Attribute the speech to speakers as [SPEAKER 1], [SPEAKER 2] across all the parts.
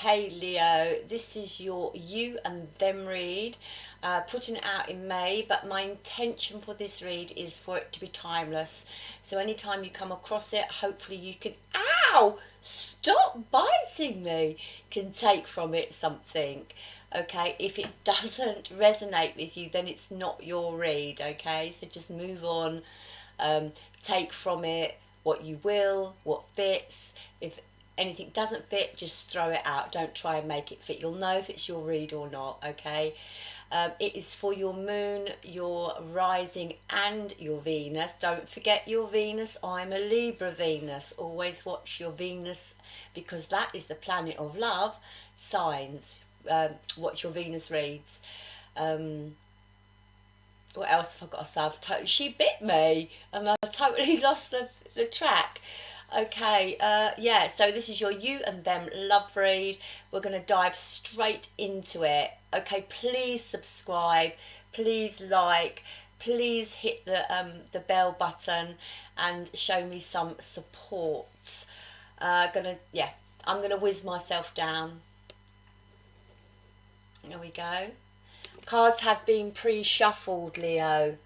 [SPEAKER 1] Hey Leo, this is your you and them read, putting it out in May, but my intention for this read is for it to be timeless. So anytime you come across it, hopefully you can, ow, stop biting me, can take from it something. Okay, if it doesn't resonate with you, then it's not your read. Okay, so just move on, take from it what you will, what fits. If anything doesn't fit, just throw it out. Don't try and make it fit. You'll know if it's your read or not. Okay, it is for your moon, your rising and your Venus. Don't forget your Venus. I'm a Libra Venus. Always watch your Venus, because that is the planet of love signs. Watch your Venus reads. What else have I got to say? She bit me and I totally lost the track. Okay, yeah, so this is your you and them love read. We're going to dive straight into it. Okay, please subscribe, please like, please hit the bell button and show me some support. I'm gonna whiz myself down. There we go. Cards have been pre-shuffled, Leo.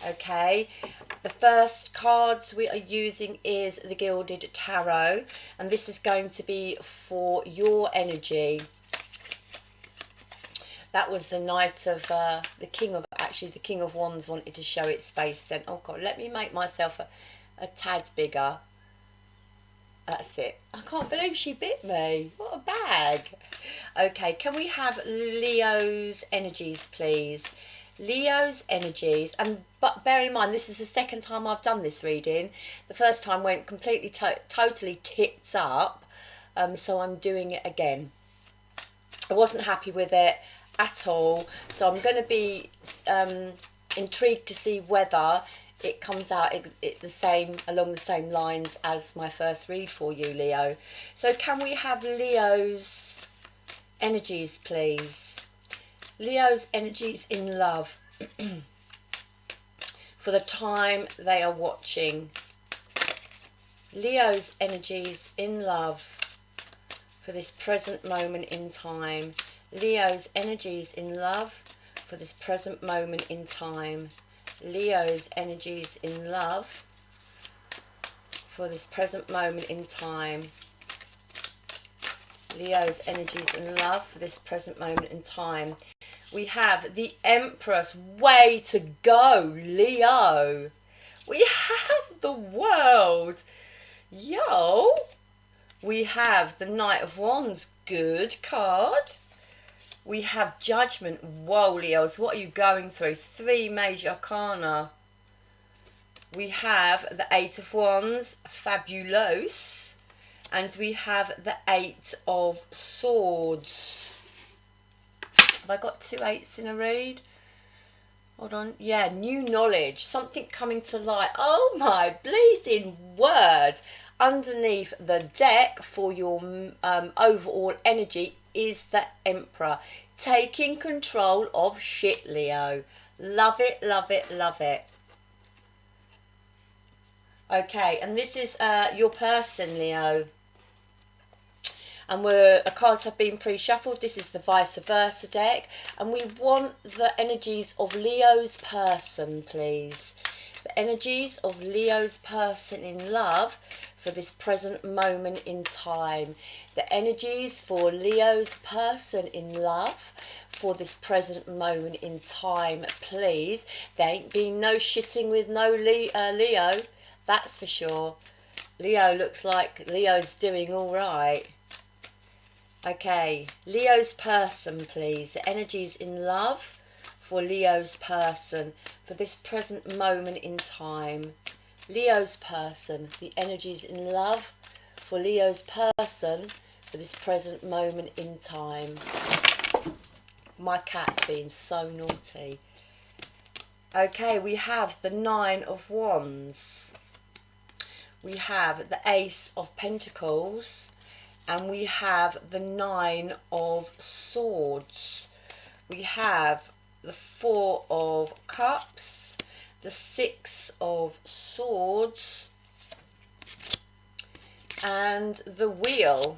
[SPEAKER 1] Okay, the first cards we are using is the Gilded Tarot, and this is going to be for your energy. That was the Knight of the King of Wands wanted to show its face then. Oh God, let me make myself a tad bigger. That's it. I can't believe she bit me. What a bag. Okay, can we have Leo's energies, please? Leo's energies, but bear in mind this is the second time I've done this reading. The first time went completely totally tits up, so I'm doing it again. I wasn't happy with it at all, so I'm going to be intrigued to see whether it comes out along the same lines as my first read for you, Leo. So can we have Leo's energies, please? Leo's energies in love for the time they are watching. Leo's energies in love for this present moment in time. Leo's energies in love for this present moment in time. Leo's energies in love for this present moment in time. Leo's energies in love for this present moment in time. We have the Empress. Way to go, Leo. We have the World. Yo. We have the Knight of Wands. Good card. We have Judgment. Whoa, Leos, what are you going through? 3 major arcana. We have the 8 of Wands. Fabulous. And we have the 8 of Swords. Have I got 2 8s in a read? Hold on. Yeah, new knowledge. Something coming to light. Oh my bleeding word. Underneath the deck for your overall energy is the Emperor. Taking control of shit, Leo. Love it, love it, love it. Okay, and this is your person, Leo. And cards have been pre-shuffled. This is the vice versa deck. And we want the energies of Leo's person, please. The energies of Leo's person in love for this present moment in time. The energies for Leo's person in love for this present moment in time, please. There ain't been no shitting with no Leo, that's for sure. Leo looks like Leo's doing all right. Okay, Leo's person, please. The energies in love for Leo's person for this present moment in time. Leo's person, the energies in love for Leo's person for this present moment in time. My cat's being so naughty. Okay, we have the 9 of Wands. We have the Ace of Pentacles. And we have the 9 of Swords. We have the 4 of Cups, the 6 of Swords, and the Wheel.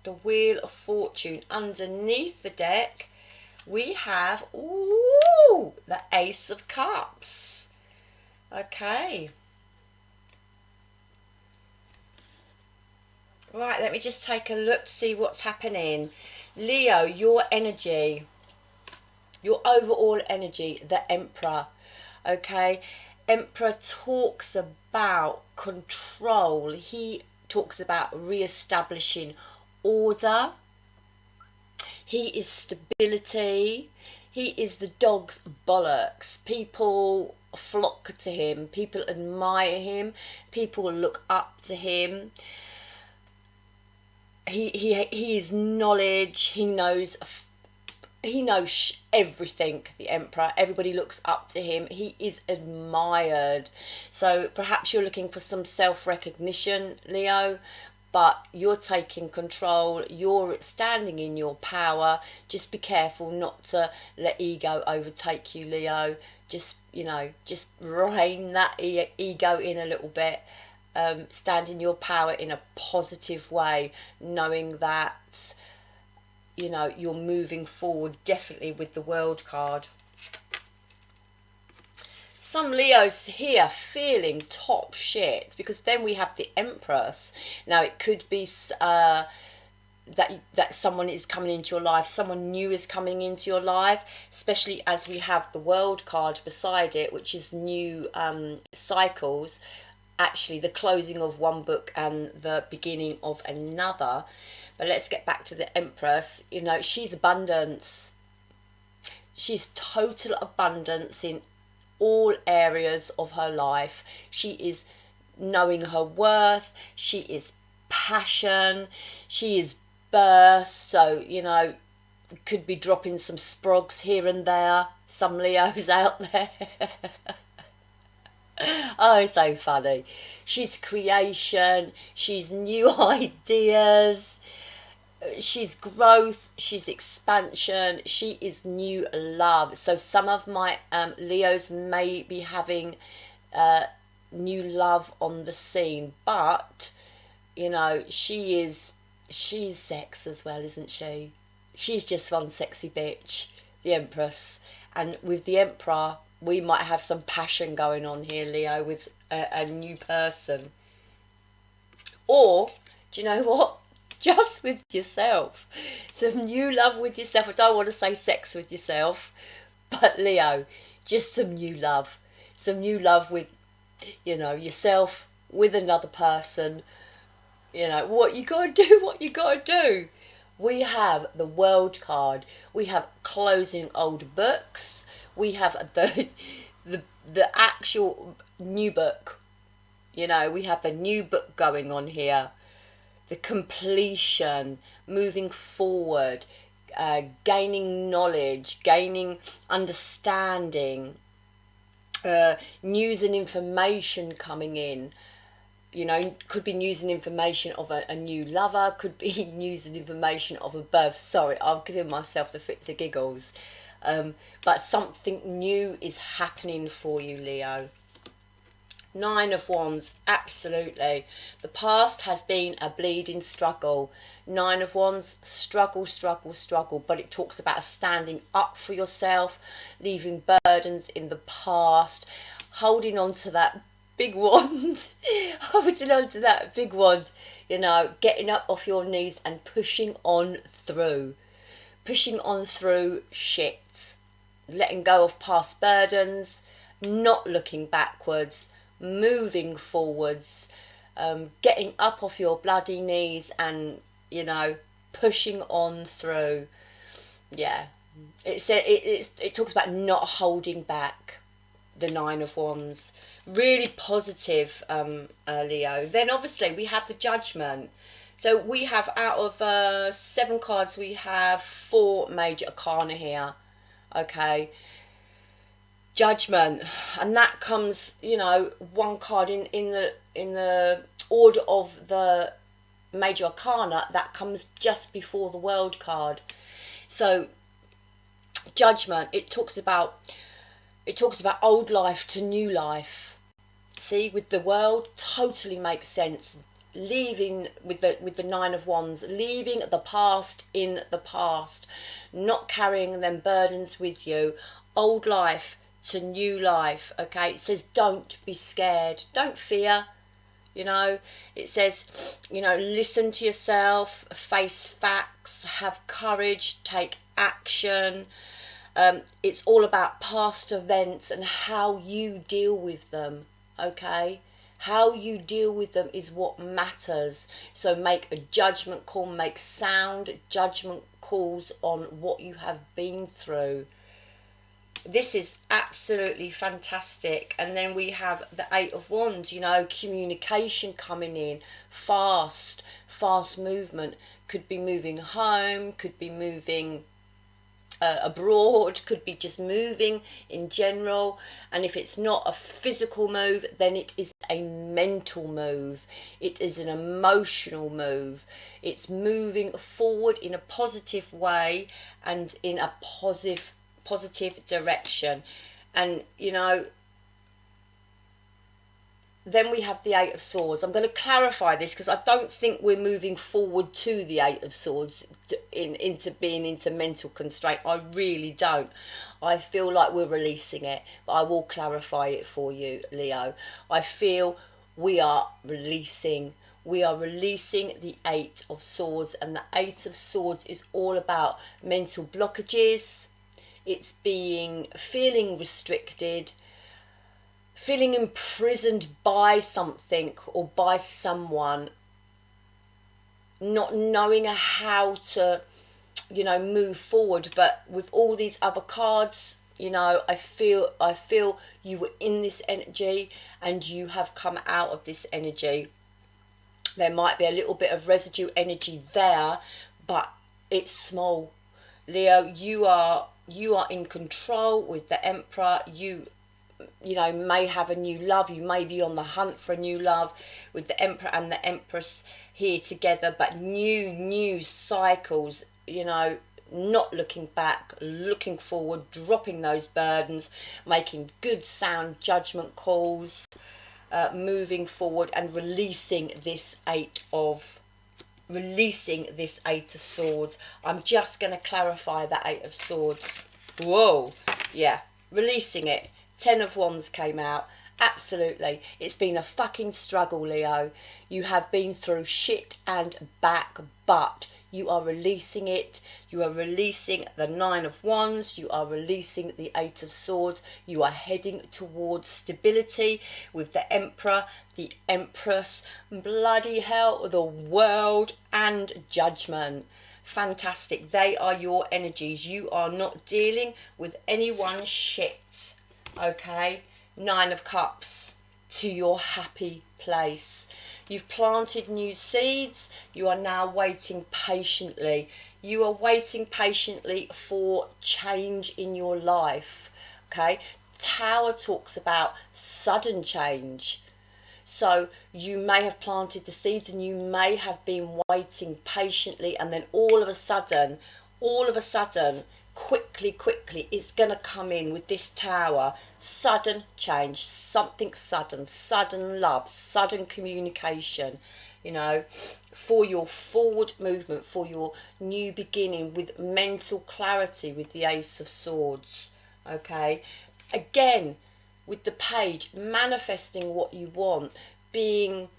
[SPEAKER 1] the Wheel of Fortune. Underneath the deck, we have, ooh, the Ace of Cups. Okay. Right, let me just take a look to see what's happening. Leo, your energy, your overall energy, the Emperor. Okay. Emperor talks about control. He talks about re-establishing order. He is stability. He is the dog's bollocks. People flock to him. People admire him. People look up to him. He is knowledge. He knows everything, the Emperor. Everybody looks up to him. He is admired. So perhaps you're looking for some self-recognition, Leo, but you're taking control. You're standing in your power. Just be careful not to let ego overtake you, Leo. Just, you know, just rein that ego in a little bit. Stand in your power in a positive way, knowing that, you know, you're moving forward definitely with the World card. Some Leos here feeling top shit, because then we have the Empress. Now it could be that someone is coming into your life, someone new is coming into your life, especially as we have the World card beside it, which is new cycles. Actually, the closing of one book and the beginning of another. But let's get back to the Empress. You know, she's abundance. She's total abundance in all areas of her life. She is knowing her worth. She is passion. She is birth. So, you know, could be dropping some sprogs here and there. Some Leos out there. Oh, so funny. She's creation. She's new ideas. She's growth. She's expansion. She is new love. So some of my Leos may be having new love on the scene, but you know, she's sex as well, isn't she? She's just one sexy bitch, the Empress. And with the Emperor, we might have some passion going on here, Leo, with a new person. Or, do you know what? Just with yourself. Some new love with yourself. I don't want to say sex with yourself, but Leo, just some new love. Some new love with, you know, yourself, with another person. You know, what you got to do, what you got to do. We have the World card. We have closing old books. We have the actual new book. You know, we have the new book going on here. The completion, moving forward, gaining knowledge, gaining understanding, news and information coming in. You know, could be news and information of a new lover, could be news and information of a birth. Sorry, I'm giving myself the fits of giggles. But something new is happening for you, Leo. Nine of Wands, absolutely. The past has been a bleeding struggle. Nine of Wands, struggle, struggle, struggle. But it talks about standing up for yourself, leaving burdens in the past, holding on to that big wand, holding on to that big wand, you know, getting up off your knees and pushing on through shit, letting go of past burdens, not looking backwards, moving forwards, getting up off your bloody knees and, you know, pushing on through. Yeah, it talks about not holding back, the Nine of Wands. Really positive, Leo. Then obviously we have the Judgment. So we have, out of 7 cards, we have 4 major arcana here. Okay. Judgment, and that comes, you know, one card in the order of the major arcana, that comes just before the World card. So Judgment, it talks about old life to new life. See, with the World, totally makes sense. leaving with the Nine of Wands, leaving the past in the past, not carrying them burdens with you, old life to new life. Okay, it says don't be scared, don't fear. You know, it says, you know, listen to yourself, face facts, have courage, take action. It's all about past events and how you deal with them. Okay, how you deal with them is what matters. So make a judgment call, make sound judgment calls on what you have been through. This is absolutely fantastic. And then we have the Eight of Wands, you know, communication coming in, fast movement. Could be moving home, could be moving abroad, could be just moving in general. And if it's not a physical move, then it is a mental move, it is an emotional move. It's moving forward in a positive way and in a positive direction. And you know, then we have the Eight of Swords. I'm going to clarify this because I don't think we're moving forward to the Eight of Swords into mental constraint. I really don't. I feel like we're releasing it, but I will clarify it for you, Leo. I feel we are releasing the Eight of Swords, and the Eight of Swords is all about mental blockages. It's feeling restricted, feeling imprisoned by something or by someone, not knowing how to, you know, move forward. But with all these other cards, you know, I feel you were in this energy and you have come out of this energy. There might be a little bit of residue energy there, but it's small. Leo, you are in control with the Emperor. You know, may have a new love. You may be on the hunt for a new love with the Emperor and the Empress here together, but new cycles, you know, not looking back, looking forward, dropping those burdens, making good sound judgment calls, moving forward and releasing this Eight of Swords. I'm just going to clarify that Eight of Swords. Whoa, yeah, releasing it. Ten of Wands came out. Absolutely. It's been a fucking struggle, Leo. You have been through shit and back, but you are releasing it. You are releasing the Nine of Wands. You are releasing the Eight of Swords. You are heading towards stability with the Emperor, the Empress, bloody hell, the World, and Judgment. Fantastic. They are your energies. You are not dealing with anyone's shit. Okay, Nine of Cups, to your happy place. You've planted new seeds. You are now waiting patiently. You are waiting patiently for change in your life. Okay, Tower talks about sudden change. So you may have planted the seeds and you may have been waiting patiently, and then all of a sudden, quickly, it's going to come in with this Tower. Sudden change, something sudden love, sudden communication, you know, for your forward movement, for your new beginning, with mental clarity with the Ace of Swords. Okay, again with the Page, manifesting what you want, being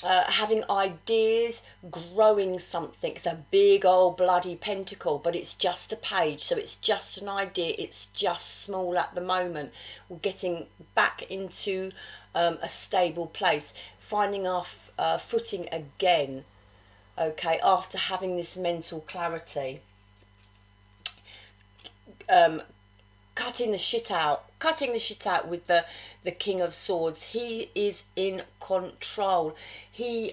[SPEAKER 1] having ideas, growing something. It's a big old bloody pentacle, but it's just a page, so it's just an idea. It's just small at the moment. We're getting back into a stable place, finding our footing again. Okay, after having this mental clarity, cutting the shit out with the King of Swords. He is in control. He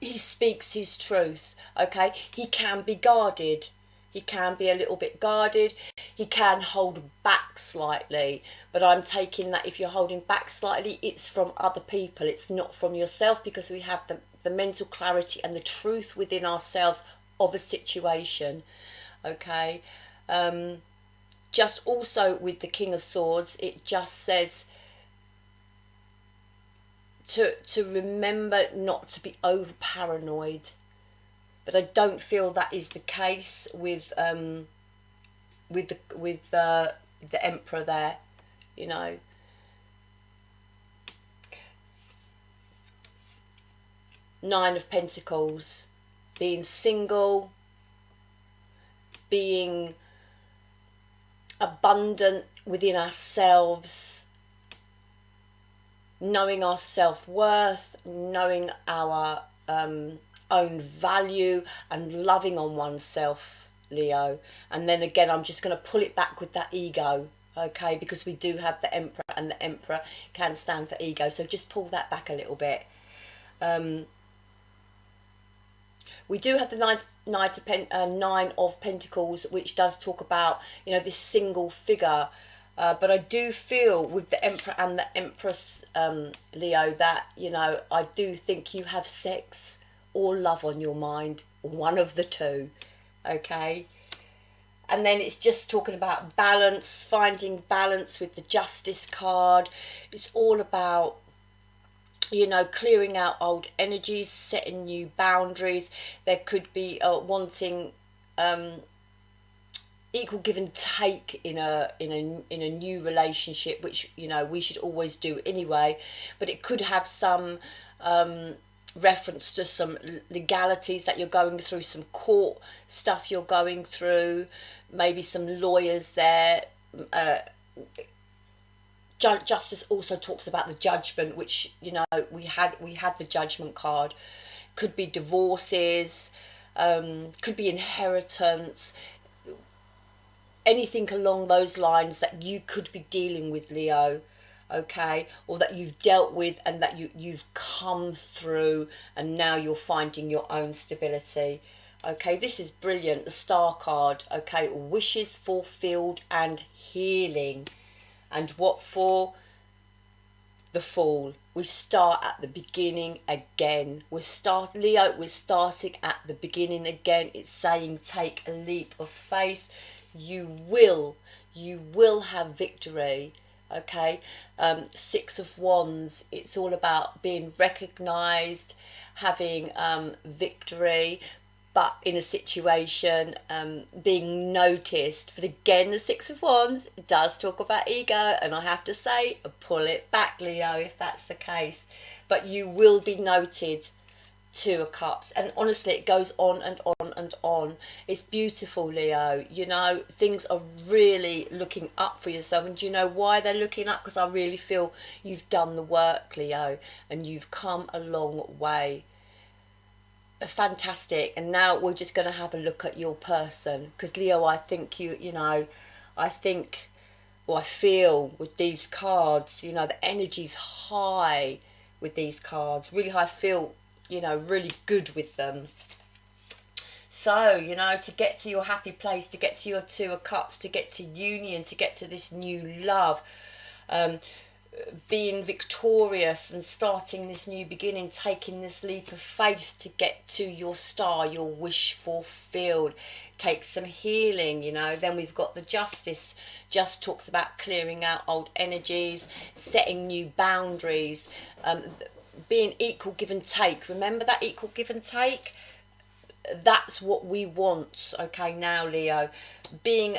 [SPEAKER 1] speaks his truth. Okay, he can be guarded. He can be a little bit guarded. He can hold back slightly, but I'm taking that if you're holding back slightly, it's from other people. It's not from yourself, because we have the mental clarity and the truth within ourselves of a situation. Okay. Just also with the King of Swords, it just says to remember not to be over paranoid. But I don't feel that is the case with the Emperor there, you know. Nine of Pentacles, being single, being abundant within ourselves, knowing our self-worth, knowing our own value, and loving on oneself, Leo. And then again, I'm just going to pull it back with that ego, okay, because we do have the Emperor, and the Emperor can stand for ego, so just pull that back a little bit. We do have the Nine of Pentacles, which does talk about, you know, this single figure. But I do feel with the Emperor and the Empress, Leo, that, you know, I do think you have sex or love on your mind. One of the two, okay? And then it's just talking about balance, finding balance with the Justice card. It's all about, you know, clearing out old energies, setting new boundaries. There could be wanting equal give and take in a new relationship, which, you know, we should always do anyway. But it could have some reference to some legalities that you're going through, some court stuff you're going through, maybe some lawyers there. Justice also talks about the Judgment, which, you know, we had the Judgment card. Could be divorces, could be inheritance, anything along those lines that you could be dealing with, Leo, okay, or that you've dealt with and that you've come through, and now you're finding your own stability. Okay, this is brilliant, the Star card. Okay, wishes fulfilled and healing. And what for? The Fool. We start at the beginning again. Leo, we're starting at the beginning again. It's saying take a leap of faith. You will have victory. Okay, Six of Wands, it's all about being recognized, having victory, but in a situation, being noticed. But again, the Six of Wands does talk about ego, and I have to say, pull it back, Leo, if that's the case. But you will be noted. Two of Cups. And honestly, it goes on and on and on. It's beautiful, Leo. You know, things are really looking up for yourself. And do you know why they're looking up? Because I really feel you've done the work, Leo, and you've come a long way. Fantastic. And now we're just going to have a look at your person, because Leo, I think you know, I think, well, I feel with these cards, you know, the energy's high with these cards, really high. I feel, you know, really good with them. So, you know, to get to your happy place, to get to your Two of Cups, to get to union, to get to this new love, being victorious and starting this new beginning, taking this leap of faith to get to your star, your wish fulfilled. Takes some healing, you know. Then we've got the Justice. Just talks about clearing out old energies, setting new boundaries, being equal give and take. Remember that equal give and take? That's what we want, okay, now, Leo. Being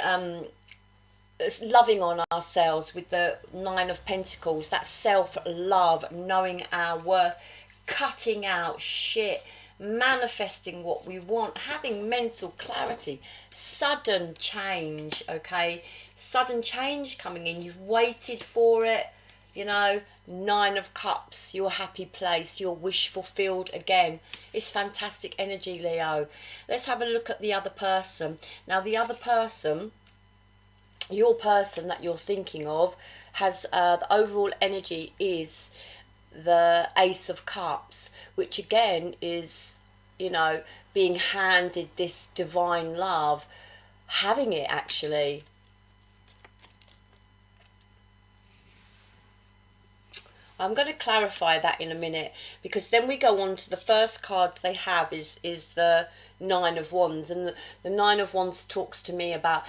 [SPEAKER 1] loving on ourselves with the Nine of Pentacles, that self-love, knowing our worth, cutting out shit, manifesting what we want, having mental clarity, sudden change, okay, sudden change coming in. You've waited for it, you know. Nine of Cups, your happy place, your wish fulfilled again. It's fantastic energy, Leo. Let's have a look at the other person. Now, the other person, your person that you're thinking of, has the overall energy is the Ace of Cups, which again is, you know, being handed this divine love, having it actually. I'm going to clarify that in a minute, because then we go on to the first card they have is the Nine of Wands, and the Nine of Wands talks to me about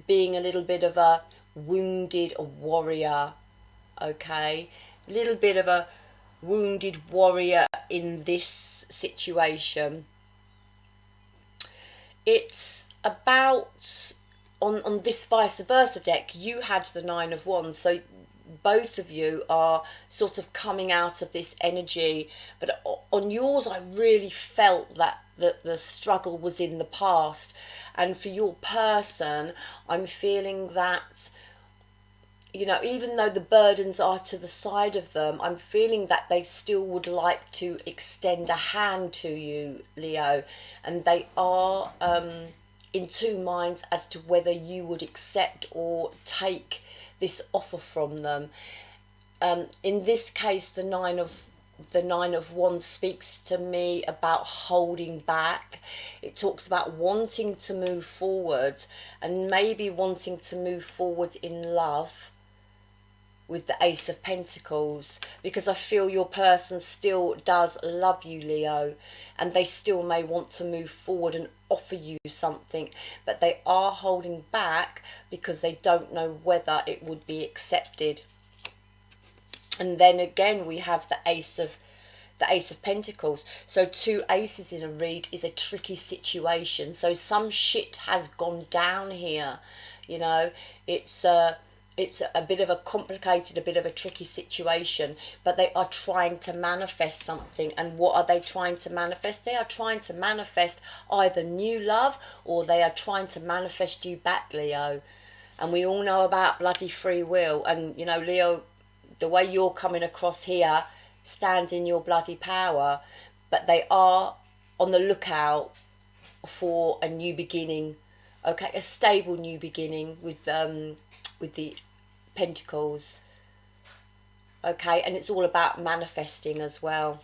[SPEAKER 1] being a little bit of a wounded warrior, okay, a little bit of a wounded warrior in this situation. It's about, on this vice versa deck, you had the Nine of Wands, so both of you are sort of coming out of this energy. But on yours, I really felt that the struggle was in the past. And for your person, I'm feeling that, you know, even though the burdens are to the side of them, I'm feeling that they still would like to extend a hand to you, Leo. And they are in two minds as to whether you would accept or take this offer from them. In this case, the Nine of Wands speaks to me about holding back. It talks about wanting to move forward, and maybe wanting to move forward in love with the Ace of Pentacles, because I feel your person still does love you, Leo, and they still may want to move forward and offer you something, but they are holding back because they don't know whether it would be accepted. And then again, we have the Ace of Pentacles. So two aces in a read is a tricky situation. So some shit has gone down here. You know, it's a bit of a complicated, a bit of a tricky situation, but they are trying to manifest something. And what are they trying to manifest? They are trying to manifest either new love, or they are trying to manifest you back, Leo. And we all know about bloody free will. And, you know, Leo, the way you're coming across here, stand in your bloody power. But they are on the lookout for a new beginning. Okay, a stable new beginning with the Pentacles. Okay, and it's all about manifesting as well.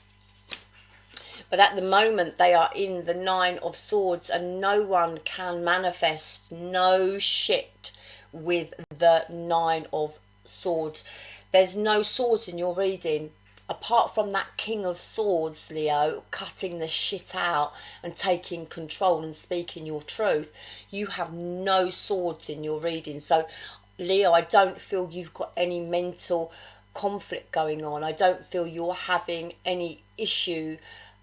[SPEAKER 1] But at the moment, they are in the Nine of Swords, and no one can manifest no shit with the Nine of Swords. There's no swords in your reading. Apart from that King of Swords, Leo, cutting the shit out and taking control and speaking your truth, you have no swords in your reading. So, Leo, I don't feel you've got any mental conflict going on. I don't feel you're having any issue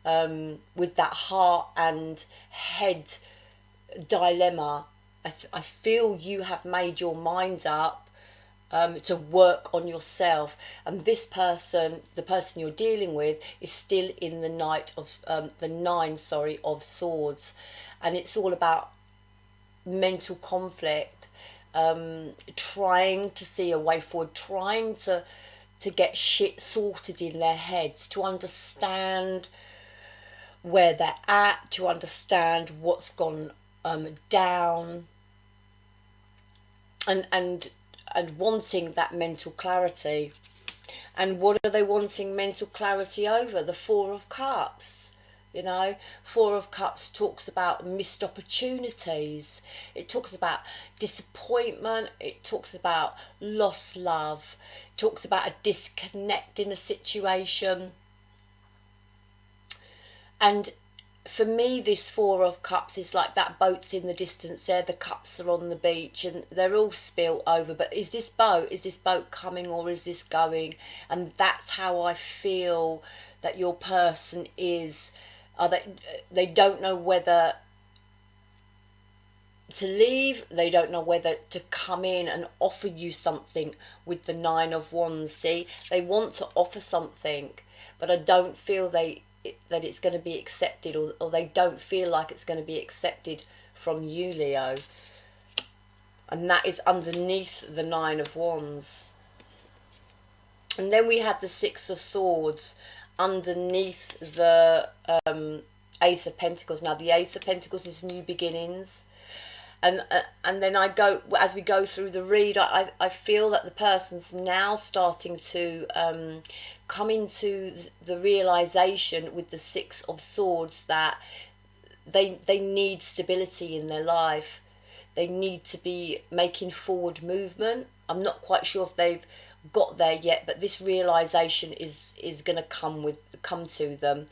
[SPEAKER 1] with that heart and head dilemma. I feel you have made your mind up to work on yourself, and this person, the person you're dealing with, is still in the Nine of Swords, and it's all about mental conflict, trying to see a way forward, trying to get shit sorted in their heads, to understand where they're at, to understand what's gone down, and wanting that mental clarity. And what are they wanting mental clarity over? The Four of Cups. You know, Four of Cups talks about missed opportunities. It talks about disappointment. It talks about lost love. It talks about a disconnect in a situation. And for me, this Four of Cups is like that boat's in the distance there, the cups are on the beach and they're all spilt over, but is this boat coming, or is this going? And that's how I feel that your person is. They don't know whether to leave, they don't know whether to come in and offer you something with the Nine of Wands. See, they want to offer something, but I don't feel that it's going to be accepted, or they don't feel like it's going to be accepted from you, Leo. And that is underneath the Nine of Wands. And then we have the Six of Swords underneath the Ace of Pentacles. Now the Ace of Pentacles is new beginnings, and then as we go through the read, I feel that the person's now starting to come into the realization with the Six of Swords that they need stability in their life. They need to be making forward movement. I'm not quite sure if they've got there yet, but this realization is going to come to them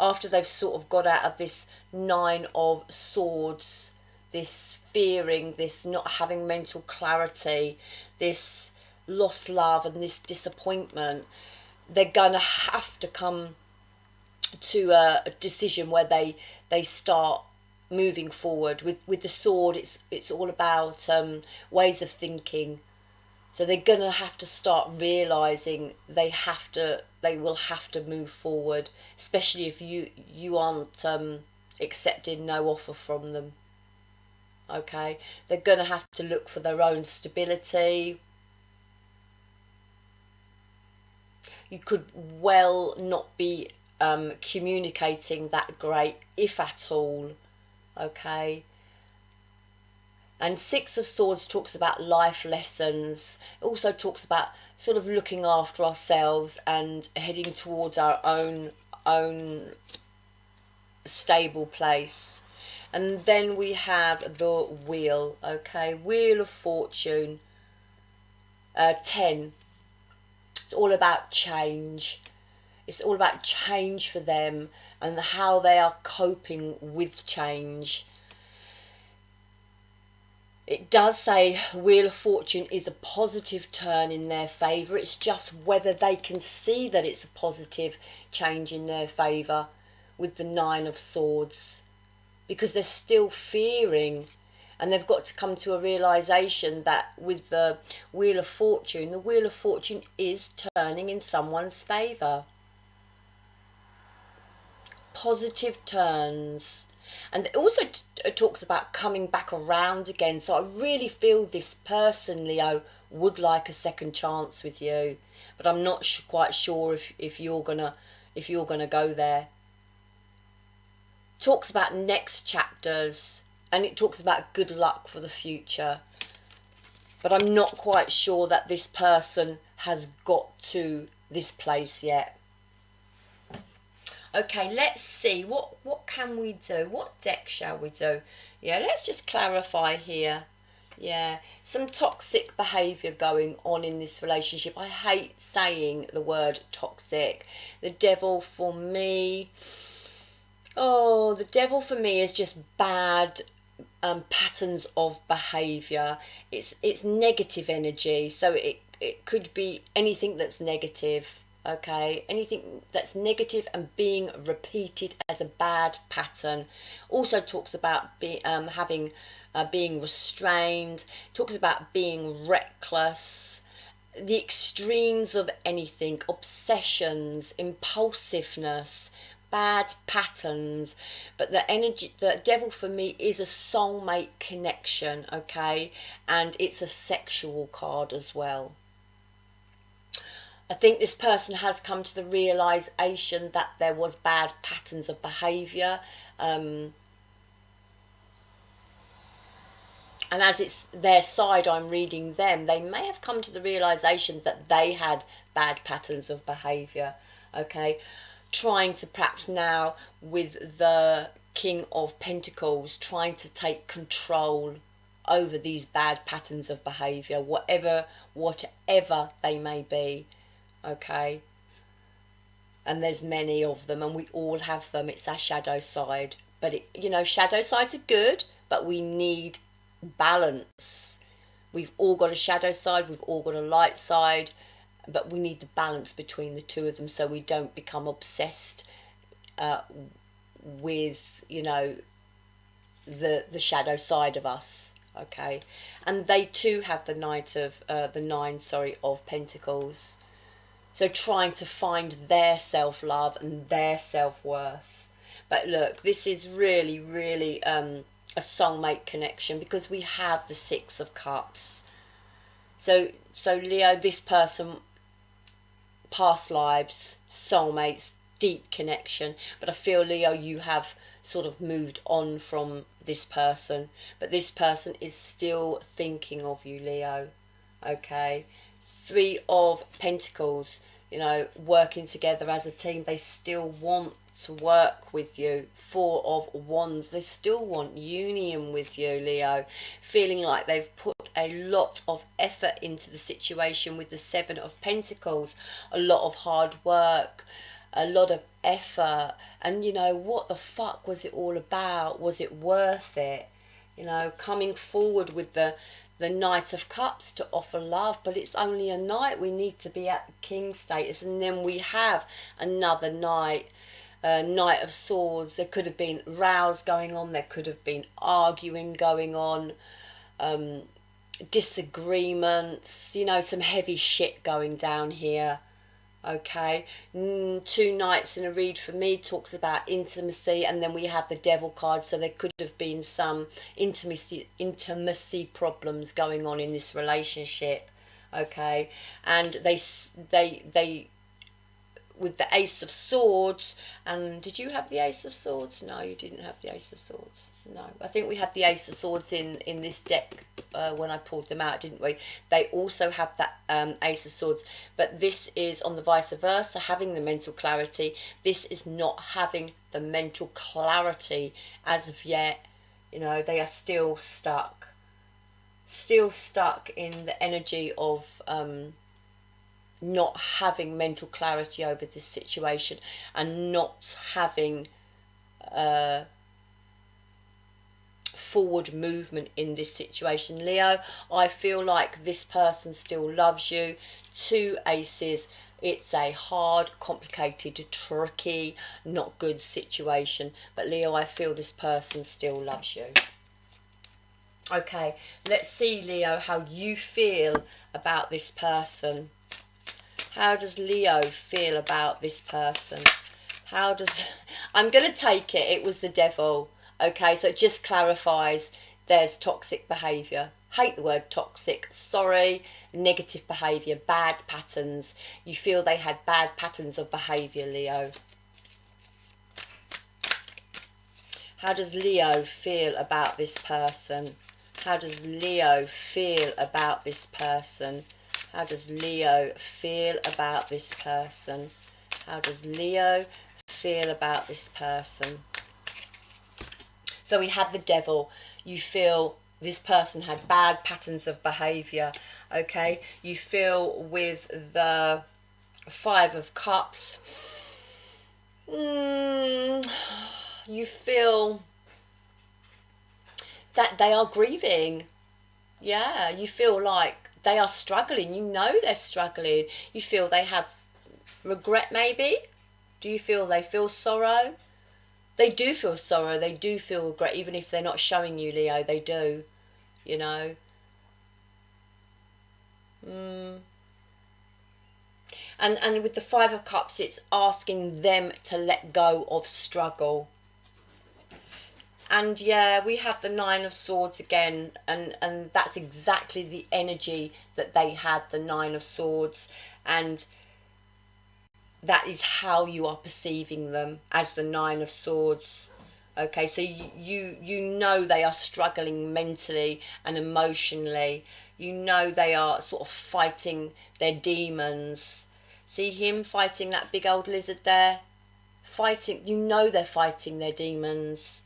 [SPEAKER 1] after they've sort of got out of this Nine of Swords, this fearing, this not having mental clarity, this lost love and this disappointment. they're gonna have to come to a decision where they start moving forward. With the sword, it's all about ways of thinking. So they're gonna have to start realizing they will have to move forward, especially if you aren't accepting no offer from them. Okay, they're gonna have to look for their own stability. You could well not be communicating that great, if at all. Okay. And Six of Swords talks about life lessons. It also talks about sort of looking after ourselves and heading towards our own stable place. And then we have the Wheel. Okay, Wheel of Fortune. 10. It's all about change. It's all about change for them and how they are coping with change. It does say Wheel of Fortune is a positive turn in their favour. It's just whether they can see that it's a positive change in their favour with the Nine of Swords. Because they're still fearing, and they've got to come to a realisation that with the Wheel of Fortune is turning in someone's favour. Positive turns. And it also talks about coming back around again. So I really feel this person, Leo, would like a second chance with you, but I'm not quite sure if you're gonna go there. Talks about next chapters, and it talks about good luck for the future, but I'm not quite sure that this person has got to this place yet. Okay, let's see, what can we do? What deck shall we do? Yeah, let's just clarify here. Yeah, some toxic behaviour going on in this relationship. I hate saying the word toxic. The Devil for me, the Devil for me is just bad patterns of behaviour. It's negative energy, so it could be anything that's negative. Okay, anything that's negative and being repeated as a bad pattern. Also talks about being restrained. Talks about being reckless. The extremes of anything, obsessions, impulsiveness, bad patterns. But the Devil for me is a soulmate connection. Okay, and it's a sexual card as well. I think this person has come to the realisation that there was bad patterns of behaviour, and as it's their side I'm reading them, they may have come to the realisation that they had bad patterns of behaviour. Okay, trying to perhaps now with the King of Pentacles, trying to take control over these bad patterns of behaviour, whatever they may be. Okay, and there's many of them, and we all have them. It's our shadow side, but shadow sides are good, but we need balance. We've all got a shadow side, we've all got a light side, but we need the balance between the two of them so we don't become obsessed with the shadow side of us. Okay, and they too have the nine of Pentacles. So trying to find their self-love and their self-worth. But look, this is really, really a soulmate connection because we have the Six of Cups. So Leo, this person, past lives, soulmates, deep connection. But I feel, Leo, you have sort of moved on from this person. But this person is still thinking of you, Leo. Okay. Three of Pentacles, working together as a team. They still want to work with you. Four of Wands, they still want union with you, Leo. Feeling like they've put a lot of effort into the situation with the Seven of Pentacles. A lot of hard work, a lot of effort. And what the fuck was it all about? Was it worth it? Coming forward with the the Knight of Cups to offer love, but it's only a knight. We need to be at the king status. And then we have another knight, Knight of Swords. There could have been rows going on, there could have been arguing going on, disagreements, you know, some heavy shit going down here. Okay, two knights in a read for me talks about intimacy, and then we have the Devil card, so there could have been some intimacy problems going on in this relationship. Okay, and they with the Ace of Swords. And did you have the Ace of Swords? No, you didn't have the Ace of Swords. No, I think we had the Ace of Swords in this deck when I pulled them out, didn't we? They also have that Ace of Swords, but this is on the vice versa, having the mental clarity. This is not having the mental clarity as of yet. You know, they are still stuck in the energy of not having mental clarity over this situation, and not having forward movement in this situation. Leo, I feel like this person still loves you. Two aces. It's a hard, complicated, tricky, not good situation, but Leo, I feel this person still loves you. Okay, let's see, Leo, how you feel about this person. How does Leo feel about this person? How does... I'm going to take it. It was the Devil. Okay, so it just clarifies there's toxic behaviour. Hate the word toxic. Sorry. Negative behaviour. Bad patterns. You feel they had bad patterns of behaviour, Leo. How does Leo feel about this person? How does Leo feel about this person? How does Leo feel about this person? How does Leo feel about this person? So we had the Devil. You feel this person had bad patterns of behaviour. Okay. You feel with the Five of Cups. You feel that they are grieving. Yeah. You feel like they are struggling. You know they're struggling. You feel they have regret, maybe. Do you feel they feel sorrow? They do feel sorrow. They do feel regret, even if they're not showing you, Leo. They do, you know. And with the Five of Cups, it's asking them to let go of struggle. And yeah, we have the Nine of Swords again, and that's exactly the energy that they had, the Nine of Swords, and that is how you are perceiving them, as the Nine of Swords. Okay, so you know they are struggling mentally and emotionally. You know they are sort of fighting their demons. See him fighting that big old lizard there? Fighting, you know they're fighting their demons.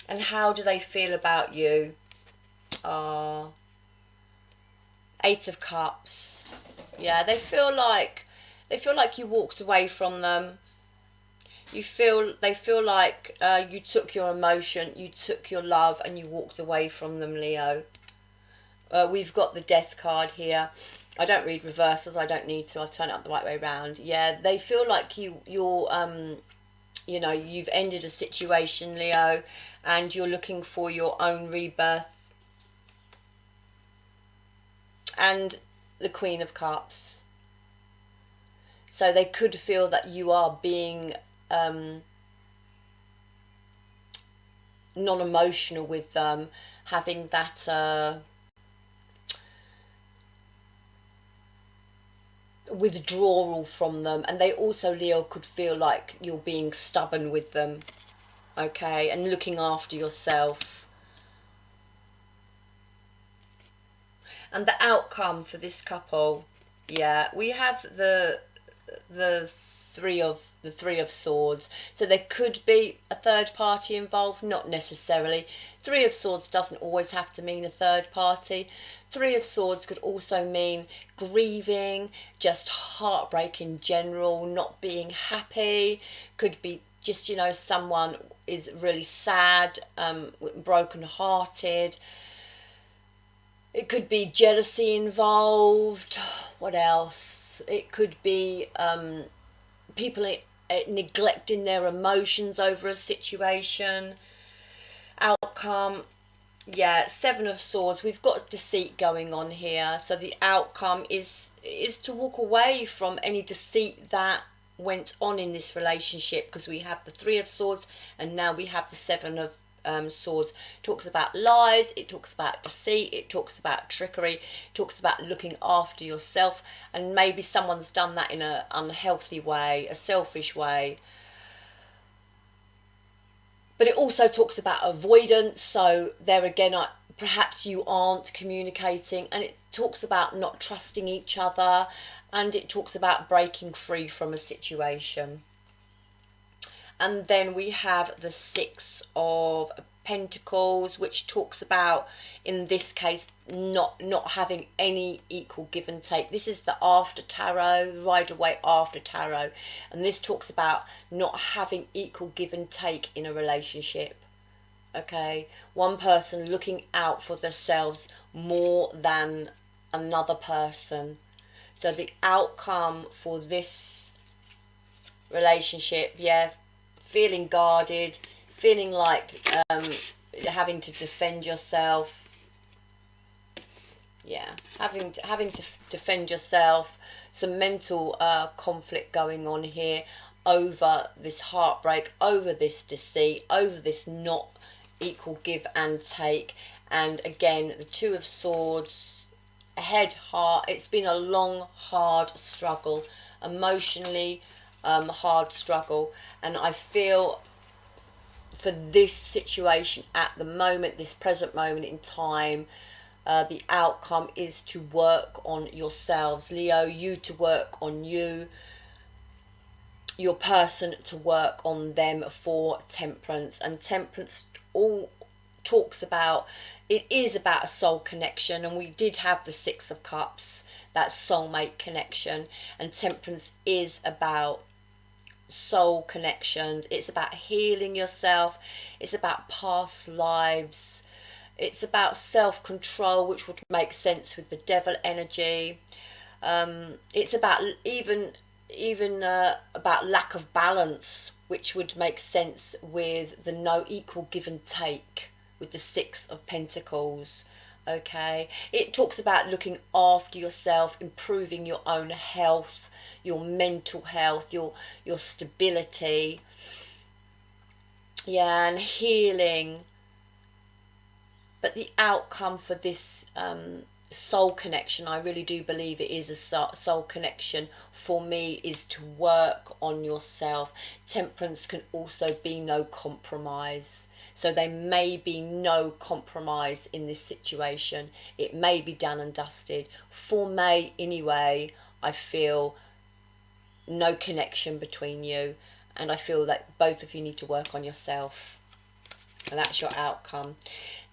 [SPEAKER 1] And how do they feel about you? Eight of Cups. Yeah, they feel like you walked away from them. They feel like you took your emotion, you took your love, and you walked away from them, Leo. We've got the Death card here. I don't read reversals. I don't need to. I'll turn it up the right way around. Yeah, they feel like you're you know, you've ended a situation, Leo, and you're looking for your own rebirth. And the Queen of Cups. So they could feel that you are being non-emotional with them, having that withdrawal from them. And they also, Leo, could feel like you're being stubborn with them, okay, and looking after yourself. And the outcome for this couple, yeah, we have the three of Swords. So there could be a third party involved, not necessarily. Three of Swords doesn't always have to mean a third party. Three of Swords could also mean grieving, just heartbreak in general, not being happy. Could be just, you know, someone is really sad, broken hearted. It could be jealousy involved. What else? It could be people neglecting their emotions over a situation. Outcome, yeah, Seven of Swords. We've got deceit going on here. So the outcome is to walk away from any deceit that went on in this relationship, because we have the Three of Swords and now we have the Seven of Swords. It talks about lies, it talks about deceit, it talks about trickery, it talks about looking after yourself, and maybe someone's done that in an unhealthy way, a selfish way. But it also talks about avoidance, so there again, perhaps you aren't communicating, and it talks about not trusting each other, and it talks about breaking free from a situation. And then we have the Six of Pentacles, which talks about, in this case, not having any equal give and take. This is the After Tarot, Rider-Waite After Tarot, and this talks about not having equal give and take in a relationship. Okay, one person looking out for themselves more than another person. So the outcome for this relationship, yeah, feeling guarded, feeling like having to defend yourself. Yeah, having to defend yourself. Some mental conflict going on here over this heartbreak, over this deceit, over this not equal give and take. And again, the Two of Swords, head, heart. It's been a long, hard struggle, emotionally hard struggle, and I feel for this situation at the moment, this present moment in time, the outcome is to work on yourselves, Leo. You to work on you, your person to work on them, for Temperance. And Temperance all talks about, it is about a soul connection, and we did have the Six of Cups, that soulmate connection, and Temperance is about soul connections. It's about healing yourself, it's about past lives, it's about self-control, which would make sense with the Devil energy. It's about even about lack of balance, which would make sense with the no equal give and take with the Six of Pentacles. Okay, it talks about looking after yourself, improving your own health, your mental health, your stability, yeah, and healing. But the outcome for this soul connection, I really do believe it is a soul connection for me, is to work on yourself. Temperance can also be no compromise. So there may be no compromise in this situation. It may be done and dusted. For me, anyway, I feel no connection between you. And I feel that both of you need to work on yourself. And that's your outcome.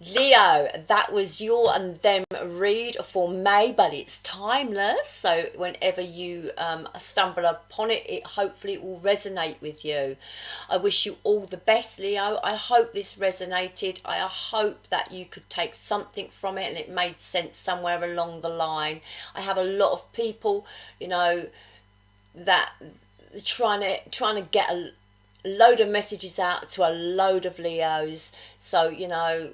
[SPEAKER 1] Leo, that was your and them read for May, but it's timeless. So whenever you stumble upon it, hopefully it will resonate with you. I wish you all the best, Leo. I hope this resonated. I hope that you could take something from it and it made sense somewhere along the line. I have a lot of people, you know, that trying to get a load of messages out to a load of Leos. So, you know,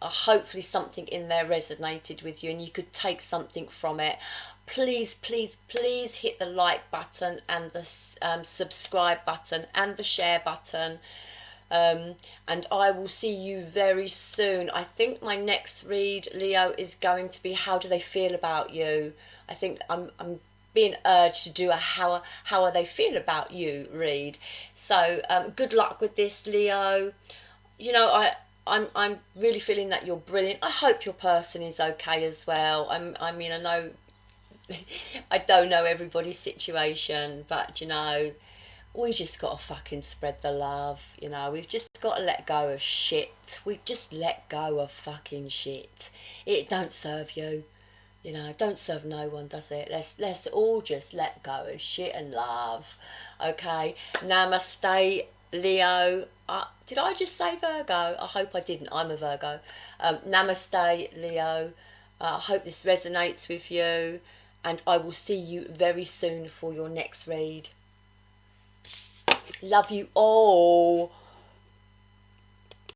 [SPEAKER 1] hopefully something in there resonated with you and you could take something from it. Please, please, please hit the like button and the subscribe button and the share button. And I will see you very soon. I think my next read, Leo, is going to be how do they feel about you. I think I'm being urged to do a how are they feel about you read. So good luck with this, Leo. You know, I'm really feeling that you're brilliant. I hope your person is okay as well. I mean, I know I don't know everybody's situation, but you know, we just got to fucking spread the love. You know, we've just got to let go of shit. We just let go of fucking shit. It don't serve you. You know, don't serve no one, does it? Let's all just let go of shit and love. Okay, Namaste, Leo. Did I just say Virgo? I hope I didn't. I'm a Virgo. Namaste, Leo. I hope this resonates with you, and I will see you very soon for your next read. Love you all.